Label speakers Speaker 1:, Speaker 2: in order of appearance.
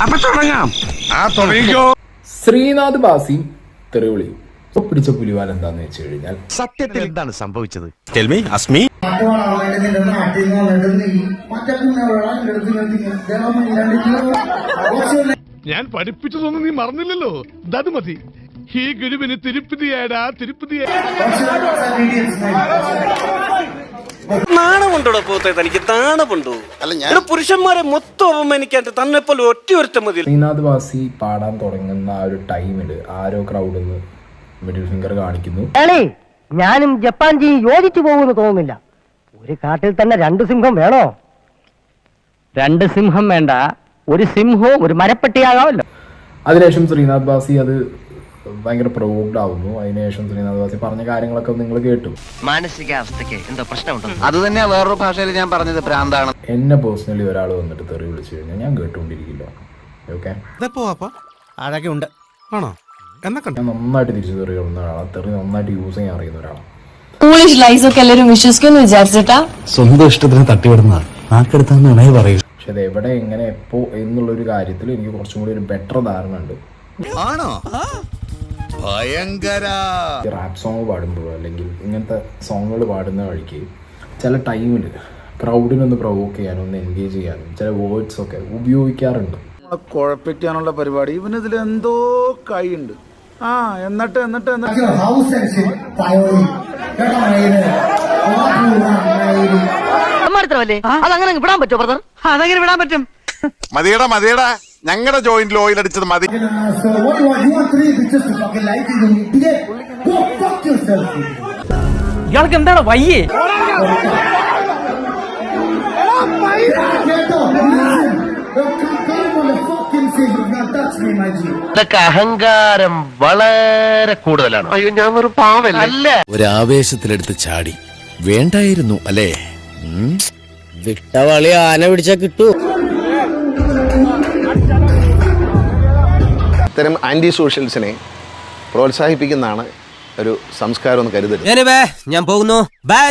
Speaker 1: അപ്പൊ തുടങ്ങാം.
Speaker 2: ശ്രീനാഥ് ബാസി തെറിവിളി പിടിച്ച പുലിവാൽ എന്താന്ന് വെച്ച് കഴിഞ്ഞാൽ
Speaker 3: സത്യത്തിൽ എന്താണ് സംഭവിച്ചത്?
Speaker 4: ഞാൻ പഠിപ്പിച്ചതൊന്നും നീ മറന്നില്ലല്ലോ. അത് മതി. ഈ ഗുരുവിന് തിരുപ്പതിയാടാ തിരുപ്പതി.
Speaker 5: നാണമുണ്ടോ പോത്തെ? തനിക്ക് നാണമുണ്ടോ? അല്ല, പുരുഷന്മാരെ മൊത്തം അവമാനിക്കാണ്ട് തന്നെ പോലെ ഒറ്റ മതി.
Speaker 2: ശ്രീനാഥ് ബാസി പാടാൻ തുടങ്ങുന്ന ആ ഒരു ടൈമില് ആരോ ക്രൗഡിൽ നിന്ന് മിഡിൽ ഫിംഗർ കാണിക്കുന്നു.
Speaker 6: ഞാനും ജപ്പാൻജിയും യോജിച്ചു പോകുമെന്ന് തോന്നുന്നില്ല. ഒരു കാട്ടിൽ തന്നെ 2 സിംഹം വേണോ? 2 സിംഹം വേണ്ട, ഒരു സിംഹവും ഒരു മരപ്പട്ടിയാകാമല്ലോ.
Speaker 2: അതിനുശേഷം ശ്രീനാഥ് ബാസി അത് ഭയങ്കര പ്രൊവോക്ഡ് ആവുന്നു. അതിനുശേഷം ശ്രീനാഥ് ബാസി പറഞ്ഞ കാര്യങ്ങളൊക്കെ നിങ്ങൾ കേട്ടു.
Speaker 6: മാനസികാവസ്ഥയ്ക്ക് എന്തോ പ്രശ്നമുണ്ടോ?
Speaker 3: അത് തന്നെയാ വേറൊരു ഭാഷയിൽ ഞാൻ പറഞ്ഞത്, ഭ്രാന്താണ്.
Speaker 2: എന്നെ പേഴ്സണലി ഒരാൾ വന്നിട്ട് തെറി വിളിച്ചു കഴിഞ്ഞാൽ ഞാൻ കേട്ടുകൊണ്ടിരിക്കില്ല. ഓക്കെ, ഞാൻ നന്നായിട്ട് തിരിച്ചു തെറി കൊള്ളുന്ന ഒരാളാണ്. തെറി നന്നായിട്ട് യൂസ് ചെയ്യാൻ അറിയുന്ന ഒരാളാണ്.
Speaker 7: എല്ലാവരും വിശ്വസിക്കുന്നു വിചാരിച്ചിട്ടാ
Speaker 8: സ്വന്തം ഇഷ്ടത്തിന് തട്ടിവിടുന്നതാണ്. നാക്കെടുത്താന്ന് പറയൂ.
Speaker 2: പക്ഷെ അത് എവിടെ എങ്ങനെ എപ്പോ എന്നുള്ളൊരു കാര്യത്തിൽ എനിക്ക് കുറച്ചും കൂടി ഒരു ബെറ്റർ ധാരണ ഉണ്ട്. റാപ്പ് സോങ് പാടുമ്പോഴോ അല്ലെങ്കിൽ ഇങ്ങനത്തെ സോങ്ങുകൾ പാടുന്ന വഴിക്ക് ചില ടൈമിൽ ക്രൗഡിനൊന്ന് പ്രൊവോക്ക് ചെയ്യാനും ഒന്ന് എൻഗേജ് ചെയ്യാനും ചില വേർഡ്സ് ഒക്കെ ഉപയോഗിക്കാറുണ്ട്.
Speaker 9: കുഴപ്പിക്കാനുള്ള പരിപാടി ഇവനിതിൽ എന്തോ കൈയുണ്ട്. എന്നിട്ട്
Speaker 6: അതങ്ങനെ വിടാൻ പറ്റുമോ ബ്രദർ? അതെങ്ങനെ വിടാൻ പറ്റും?
Speaker 3: മതിയടാ ഞങ്ങളുടെ ജോയിന്റിൽ ഓയിൽ അടിച്ചത് മതി.
Speaker 6: ഇയാൾക്ക് എന്താണ് വയ്യേ?
Speaker 5: ഇതൊക്കെ അഹങ്കാരം വളരെ കൂടുതലാണ്. അയ്യോ, ഞാൻ ഒരു പാവല്ല.
Speaker 8: ഒരാവേശത്തിലെടുത്ത് ചാടി വേണ്ടായിരുന്നു അല്ലേ?
Speaker 6: വിട്ടവളി ആന പിടിച്ചാ കിട്ടൂ.
Speaker 9: ഇത്തരം ആന്റി സോഷ്യൽസിനെ പ്രോത്സാഹിപ്പിക്കുന്നതാണ് ഒരു സംസ്കാരം എന്ന് കരുതരുത്.
Speaker 6: ഞാൻ പോകുന്നു. ബൈ.